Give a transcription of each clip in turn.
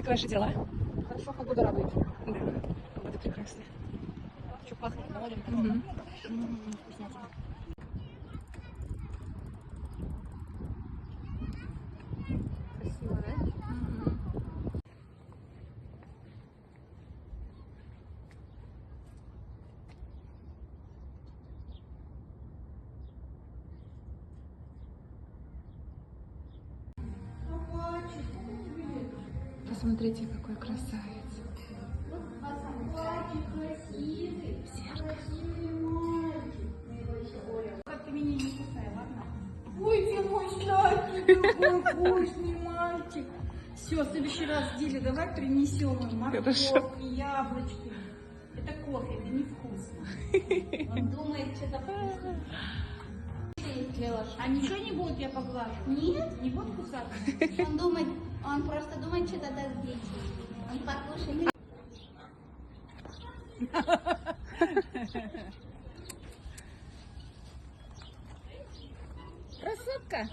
Как ваши дела? Хорошо, погода радует. Да, погода прекрасная. Еще пахнет морем. Мгм. Вкуснятина. Красиво, да? Посмотрите, какой красавец. Как ты меня не кусай, ладно? Ой, ты мой сладкий, такой вкусный мальчик. Все, в следующий раз, Диля, давай принесем ему морковки, яблочки. Это кофе, это невкусно. Он думает, что-то вкусно. А ничего не будет, я поглажу? Нет, Не будет кусаться? он просто думает, что это дети. Он покушает. Красотка?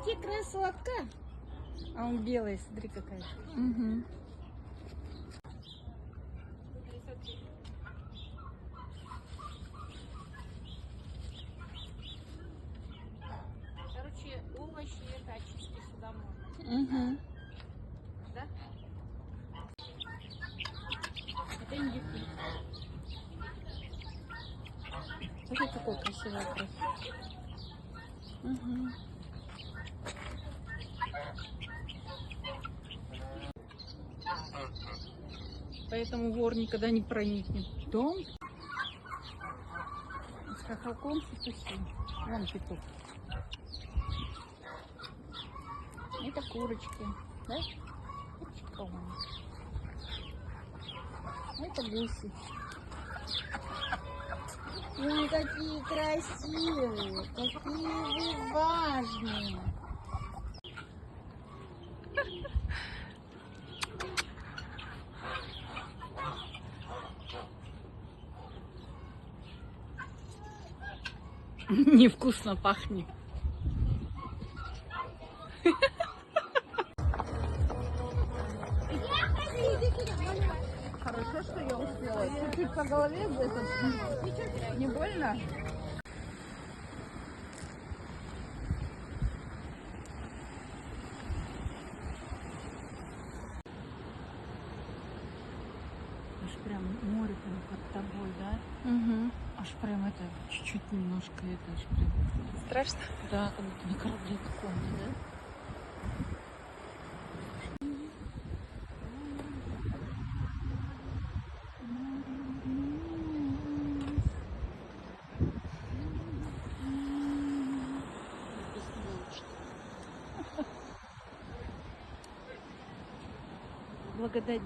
Ты красотка? А он белый, смотри какая. Мгм. Короче, овощи это очистки сюда можно. Мгм. Да? Это индюки. Смотри, какой красивый вопрос. Мгм. Поэтому вор никогда не проникнет в дом. С хохолком петухи. Вон петух. Это курочки. Да? Курочки, по-моему. Это гуси. Ой, какие красивые, какие вы важные. Невкусно пахнет. Хорошо, что я успела. Чуть-чуть по голове этот, не больно? Аж прям море прям под тобой, да? Мгм. Аж прям это, чуть-чуть немножко это, аж прям. Страшно? Да, как будто на корабле каком-то, да? Благодать